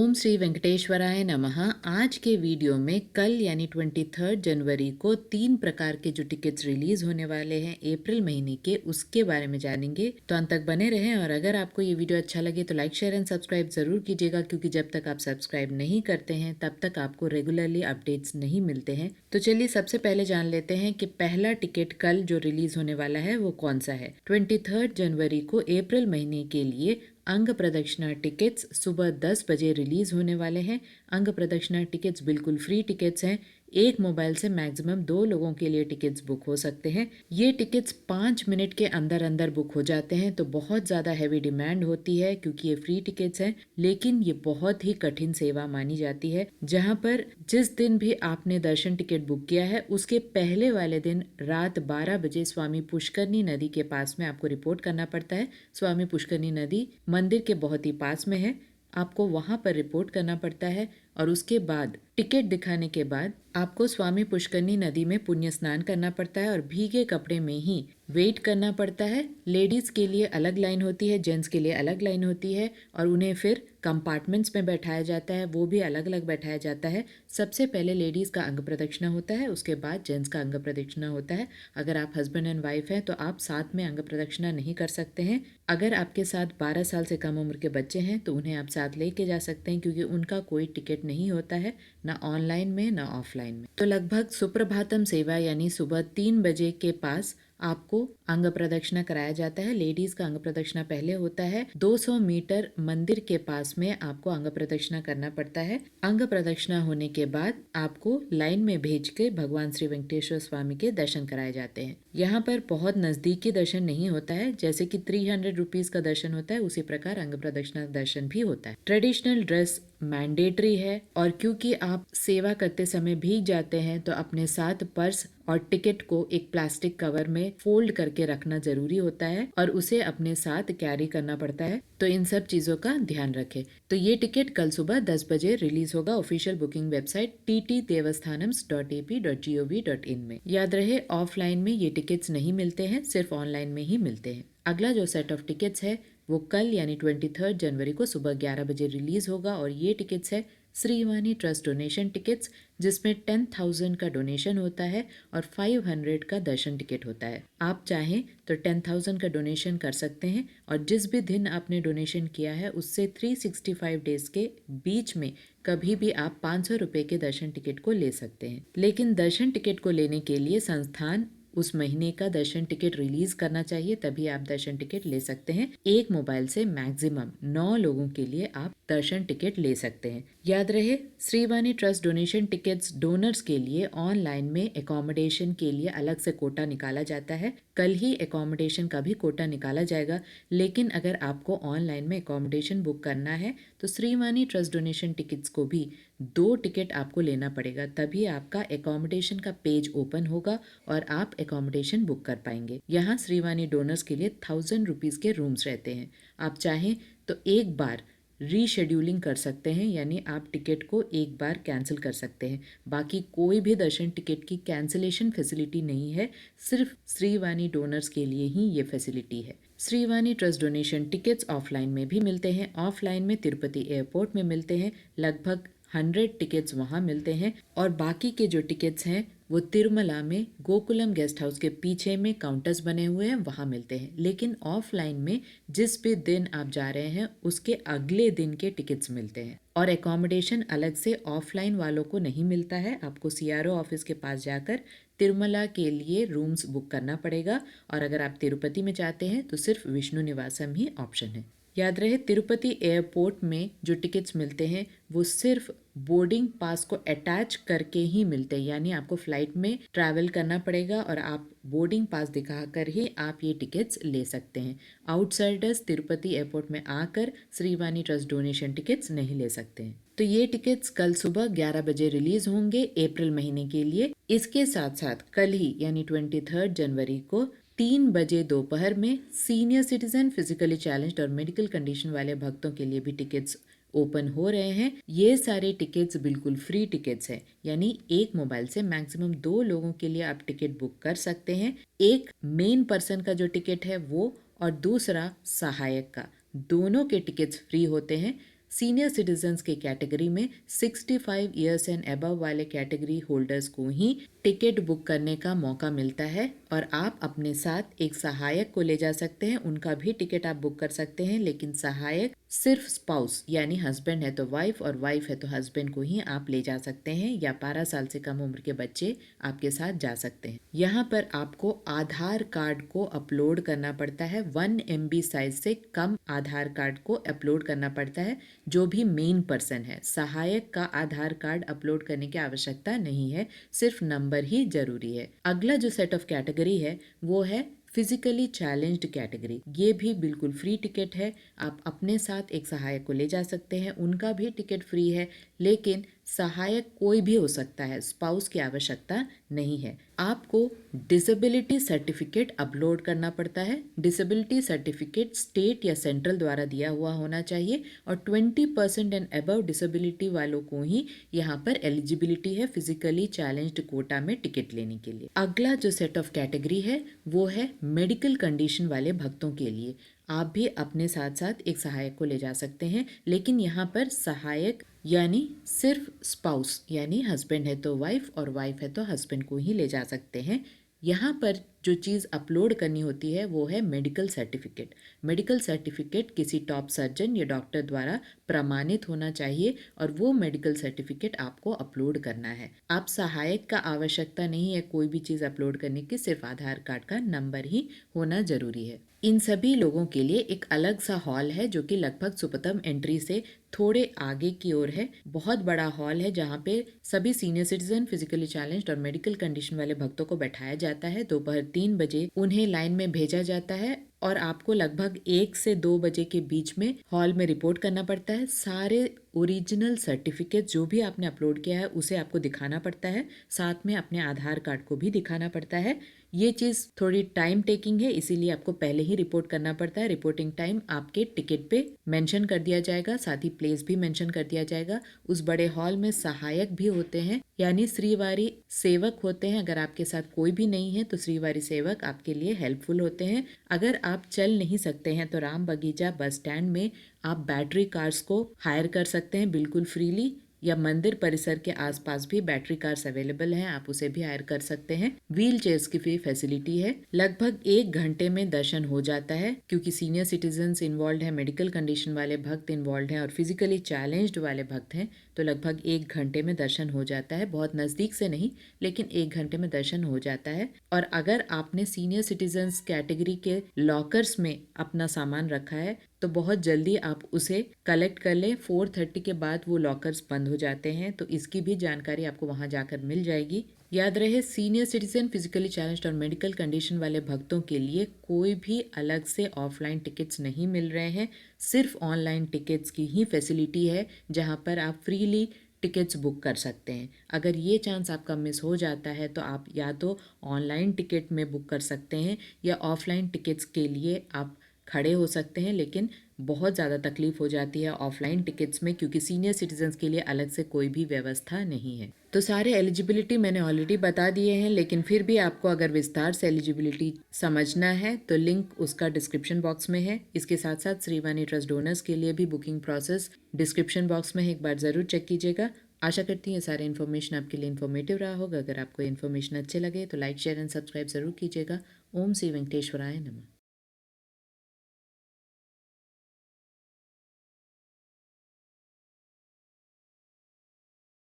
ओम श्री वेंकटेश्वराय नमः। आज के वीडियो में कल यानी 23 जनवरी को 3 प्रकार के जो टिकट्स रिलीज होने वाले हैं अप्रैल महीने के, उसके बारे में जानेंगे। तो अंत तक बने रहें और अगर आपको ये वीडियो अच्छा लगे तो लाइक शेयर एंड सब्सक्राइब जरूर कीजिएगा, क्योंकि जब तक आप सब्सक्राइब नहीं करते हैं तब तक आपको रेगुलरली अपडेट्स नहीं मिलते हैं। तो चलिए सबसे पहले जान लेते हैं कि पहला टिकट कल जो रिलीज होने वाला है वो कौन सा है। 23 जनवरी को अप्रैल महीने के लिए अंग प्रदक्षिणा टिकट्स सुबह 10 बजे रिलीज होने वाले हैं। अंग प्रदक्षिणा टिकट्स बिल्कुल फ्री टिकट्स हैं। एक मोबाइल से मैक्सिमम 2 लोगों के लिए टिकट्स बुक हो सकते हैं। ये टिकट्स 5 मिनट के अंदर अंदर बुक हो जाते हैं, तो बहुत ज़्यादा हैवी डिमांड होती है क्योंकि ये फ्री टिकट्स हैं। लेकिन ये बहुत ही कठिन सेवा मानी जाती है, जहाँ पर जिस दिन भी आपने दर्शन टिकट बुक किया है उसके पहले वाले दिन रात 12 बजे स्वामी पुष्करनी नदी के पास में आपको रिपोर्ट करना पड़ता है। स्वामी पुष्करनी नदी मंदिर के बहुत ही पास में है, आपको वहां पर रिपोर्ट करना पड़ता है और उसके बाद टिकट दिखाने के बाद आपको स्वामी पुष्करनी नदी में पुण्य स्नान करना पड़ता है और भीगे कपड़े में ही वेट करना पड़ता है। लेडीज के लिए अलग लाइन होती है, जेंट्स के लिए अलग लाइन होती है और उन्हें फिर कंपार्टमेंट्स में बैठाया जाता है, वो भी अलग अलग बैठाया जाता है। सबसे पहले लेडीज का अंग प्रदक्षिणा होता है, उसके बाद जेंट्स का अंग प्रदक्षिणा होता है। अगर आप हस्बैंड एंड वाइफ हैं तो आप साथ में अंग प्रदक्षिणा नहीं कर सकते हैं। अगर आपके साथ 12 साल से कम उम्र के बच्चे हैं तो उन्हें आप साथ लेके जा सकते हैं, क्योंकि उनका कोई टिकट नहीं होता है, ना ऑनलाइन में ना ऑफलाइन में। तो लगभग सुप्रभातम सेवा यानी सुबह 3 बजे के पास आपको अंग प्रदक्षिणा कराया जाता है। लेडीज का अंग प्रदक्षिणा पहले होता है। 200 मीटर मंदिर के पास में आपको अंग प्रदक्षिणा करना पड़ता है। अंग प्रदक्षिणा होने के बाद आपको लाइन में भेज के भगवान श्री वेंकटेश्वर स्वामी के दर्शन कराए जाते हैं। यहाँ पर बहुत नजदीकी दर्शन नहीं होता है, जैसे कि 300 रुपीज का दर्शन होता है, उसी प्रकार अंग प्रदक्षिणा दर्शन भी होता है। ट्रेडिशनल ड्रेस मैंडेटरी है और क्योंकि आप सेवा करते समय भीग जाते हैं तो अपने साथ पर्स और टिकट को एक प्लास्टिक कवर में फोल्ड करके रखना जरूरी होता है और उसे अपने साथ कैरी करना पड़ता है। तो इन सब चीजों का ध्यान रखें। तो ये टिकट कल सुबह 10 बजे रिलीज होगा ऑफिशियल बुकिंग वेबसाइट ttdevastanams.ap.gov.in में। याद रहे ऑफलाइन में ये टिकट्स नहीं मिलते हैं, सिर्फ ऑनलाइन में ही मिलते हैं। अगला जो सेट ऑफ टिकट्स है वो कल यानी 23 जनवरी को सुबह 11 बजे रिलीज होगा और ये टिकट्स है श्रीवाणी ट्रस्ट डोनेशन टिकट्स, जिसमें 10,000 का डोनेशन होता है और 500 का दर्शन टिकट होता है। आप चाहें तो 10,000 का डोनेशन कर सकते हैं और जिस भी दिन आपने डोनेशन किया है उससे 365 डेज के बीच में कभी भी आप 500 रुपए के दर्शन टिकट को ले सकते हैं। लेकिन दर्शन टिकट को लेने के लिए संस्थान उस महीने का दर्शन टिकट रिलीज करना चाहिए, तभी आप दर्शन टिकट ले सकते हैं। एक मोबाइल से मैक्सिमम 9 लोगों के लिए आप दर्शन टिकट ले सकते हैं। याद रहे Srivani trust donation tickets donors के लिए ऑनलाइन में एकोमोडेशन के लिए अलग से कोटा निकाला जाता है। कल ही एकोमोडेशन का भी कोटा निकाला जाएगा, लेकिन अगर आपको ऑनलाइन में एकोमोडेशन बुक करना है तो श्रीवाणी ट्रस्ट डोनेशन टिकट्स को भी 2 टिकट आपको लेना पड़ेगा, तभी आपका एकोमोडेशन का पेज ओपन होगा और आप एकोमोडेशन बुक कर पाएंगे। यहाँ श्रीवाणी डोनर्स के लिए 1000 रुपीज के रूम्स रहते हैं। आप चाहें तो एक बार रीशेड्यूलिंग कर सकते हैं, यानी आप टिकट को एक बार कैंसिल कर सकते हैं। बाकी कोई भी दर्शन टिकट की कैंसिलेशन फैसिलिटी नहीं है, सिर्फ श्रीवाणी डोनर्स के लिए ही ये फैसिलिटी है। Srivani trust donation tickets offline में भी मिलते हैं। ऑफलाइन में तिरुपति एयरपोर्ट में मिलते हैं, लगभग 100 टिकट्स वहाँ मिलते हैं और बाकी के जो टिकट्स हैं वो तिरुमला में गोकुलम गेस्ट हाउस के पीछे में काउंटर्स बने हुए हैं, वहाँ मिलते हैं। लेकिन ऑफलाइन में जिस भी दिन आप जा रहे हैं उसके अगले दिन के टिकट्स मिलते हैं और एकोमोडेशन अलग से ऑफलाइन वालों को नहीं मिलता है। आपको सीआरओ ऑफिस के पास जाकर तिरुमला के लिए रूम्स बुक करना पड़ेगा और अगर आप तिरुपति में चाहते हैं तो सिर्फ विष्णु निवासम ही ऑप्शन है। याद रहे तिरुपति एयरपोर्ट में जो टिकट्स मिलते हैं वो सिर्फ बोर्डिंग पास को अटैच करके ही मिलते हैं, यानी आपको फ्लाइट में ट्रैवल करना पड़ेगा और आप बोर्डिंग पास दिखाकर ही आप ये टिकट्स ले सकते हैं। आउटसाइडर्स तिरुपति एयरपोर्ट में आकर श्रीवाणी ट्रस्ट डोनेशन टिकट्स नहीं ले सकते हैं। तो ये टिकट्स कल सुबह 11 बजे रिलीज होंगे अप्रैल महीने के लिए। इसके साथ साथ कल ही यानी 23 जनवरी को 3 बजे दोपहर में सीनियर सिटीजन, फिजिकली चैलेंज्ड और मेडिकल कंडीशन वाले भक्तों के लिए भी टिकट्स ओपन हो रहे हैं। ये सारे टिकट्स बिल्कुल फ्री टिकट्स हैं, यानी एक मोबाइल से मैक्सिमम 2 लोगों के लिए आप टिकट बुक कर सकते हैं। एक मेन पर्सन का जो टिकट है वो और दूसरा सहायक का, दोनों के टिकट्स फ्री होते हैं। सीनियर सिटीजन्स के कैटेगरी में 65 ईयर्स एंड अबव वाले कैटेगरी होल्डर्स को ही टिकट बुक करने का मौका मिलता है और आप अपने साथ एक सहायक को ले जा सकते हैं। उनका भी टिकट आप बुक कर सकते हैं, लेकिन सहायक सिर्फ स्पाउस यानी हस्बैंड है तो वाइफ और वाइफ है तो हस्बैंड को ही आप ले जा सकते हैं, या 12 साल से कम उम्र के बच्चे आपके साथ जा सकते हैं। यहाँ पर आपको आधार कार्ड को अपलोड करना पड़ता है। 1 MB साइज से कम आधार कार्ड को अपलोड करना पड़ता है जो भी मेन पर्सन है। सहायक का आधार कार्ड अपलोड करने की आवश्यकता नहीं है, सिर्फ नंबर ही जरूरी है। अगला जो सेट ऑफ कैटेगरी है वो है फिजिकली चैलेंज्ड कैटेगरी। ये भी बिल्कुल फ्री टिकट है। आप अपने साथ एक सहायक को ले जा सकते हैं, उनका भी टिकट फ्री है, लेकिन सहायक कोई भी हो सकता है, स्पाउस की आवश्यकता नहीं है। आपको डिसेबिलिटी सर्टिफिकेट अपलोड करना पड़ता है। डिसेबिलिटी सर्टिफिकेट स्टेट या सेंट्रल द्वारा दिया हुआ होना चाहिए और 20% एंड अबव डिसेबिलिटी वालों को ही यहाँ पर एलिजिबिलिटी है फिजिकली चैलेंज्ड कोटा में टिकट लेने के लिए। अगला जो सेट ऑफ कैटेगरी है वो है मेडिकल कंडीशन वाले भक्तों के लिए। आप भी अपने साथ साथ एक सहायक को ले जा सकते हैं, लेकिन यहाँ पर सहायक यानी सिर्फ स्पाउस यानी हस्बैंड है तो वाइफ और वाइफ है तो हस्बैंड को ही ले जा सकते हैं। यहाँ पर जो चीज़ अपलोड करनी होती है वो है मेडिकल सर्टिफिकेट। मेडिकल सर्टिफिकेट किसी टॉप सर्जन या डॉक्टर द्वारा प्रमाणित होना चाहिए और वो मेडिकल सर्टिफिकेट आपको अपलोड करना है। आप सहायक का आवश्यकता नहीं है कोई भी चीज़ अपलोड करने की, सिर्फ आधार कार्ड का नंबर ही होना जरूरी है। इन सभी लोगों के लिए एक अलग सा हॉल है जो कि लगभग सुपतम एंट्री से थोड़े आगे की ओर है। बहुत बड़ा हॉल है जहाँ पे सभी सीनियर सिटीजन, फिजिकली चैलेंज्ड और मेडिकल कंडीशन वाले भक्तों को बैठाया जाता है। दोपहर 3 बजे उन्हें लाइन में भेजा जाता है और आपको लगभग 1 से 2 बजे के बीच में हॉल में रिपोर्ट करना पड़ता है। सारे ओरिजिनल सर्टिफिकेट जो भी आपने अपलोड किया है उसे आपको दिखाना पड़ता है, साथ में अपने आधार कार्ड को भी दिखाना पड़ता है। ये चीज़ थोड़ी टाइम टेकिंग है, इसीलिए आपको पहले ही रिपोर्ट करना पड़ता है। रिपोर्टिंग टाइम आपके टिकट पे मेंशन कर दिया जाएगा, साथ ही प्लेस भी मेंशन कर दिया जाएगा। उस बड़े हॉल में सहायक भी होते हैं यानी श्रीवारी सेवक होते हैं। अगर आपके साथ कोई भी नहीं है तो श्रीवारी सेवक आपके लिए हेल्पफुल होते हैं। अगर आप चल नहीं सकते हैं तो राम बगीचा बस स्टैंड में आप बैटरी कार्स को हायर कर सकते हैं बिल्कुल फ्रीली, या मंदिर परिसर के आसपास भी बैटरी कार्स अवेलेबल हैं, आप उसे भी हायर कर सकते हैं। व्हील चेयर्स की फ्री फैसिलिटी है। लगभग 1 घंटे में दर्शन हो जाता है क्योंकि सीनियर सिटीजन्स इन्वॉल्व है, मेडिकल कंडीशन वाले भक्त इन्वॉल्व हैं और फिजिकली चैलेंज्ड वाले भक्त हैं, तो लगभग 1 घंटे में दर्शन हो जाता है। बहुत नज़दीक से नहीं, लेकिन 1 घंटे में दर्शन हो जाता है। और अगर आपने सीनियर सिटीजन्स कैटेगरी के लॉकर्स में अपना सामान रखा है तो बहुत जल्दी आप उसे कलेक्ट कर लें। 4:30 के बाद वो लॉकर्स बंद हो जाते हैं, तो इसकी भी जानकारी आपको वहाँ जाकर मिल जाएगी। याद रहे, सीनियर सिटीजन, फिजिकली चैलेंज्ड और मेडिकल कंडीशन वाले भक्तों के लिए कोई भी अलग से ऑफलाइन टिकट्स नहीं मिल रहे हैं, सिर्फ ऑनलाइन टिकट्स की ही फैसिलिटी है जहाँ पर आप फ्रीली टिकट्स बुक कर सकते हैं। अगर ये चांस आपका मिस हो जाता है तो आप या तो ऑनलाइन टिकट में बुक कर सकते हैं या ऑफलाइन टिकट्स के लिए आप खड़े हो सकते हैं, लेकिन बहुत ज़्यादा तकलीफ हो जाती है ऑफलाइन टिकट्स में क्योंकि सीनियर सिटीजन्स के लिए अलग से कोई भी व्यवस्था नहीं है। तो सारे एलिजिबिलिटी मैंने ऑलरेडी बता दिए हैं, लेकिन फिर भी आपको अगर विस्तार से एलिजिबिलिटी समझना है तो लिंक उसका डिस्क्रिप्शन बॉक्स में है। इसके साथ साथ श्रीवाणी ट्रस्ट डोनर्स के लिए भी बुकिंग प्रोसेस डिस्क्रिप्शन बॉक्स में है, एक बार ज़रूर चेक कीजिएगा। आशा करती हूँ ये सारे इन्फॉर्मेशन आपके लिए इन्फॉर्मेटिव रहा होगा। अगर आपको इन्फॉर्मेशन अच्छे लगे तो लाइक, शेयर एंड सब्सक्राइब ज़रूर कीजिएगा। ओम श्री वेंकटेश्वराय नमः।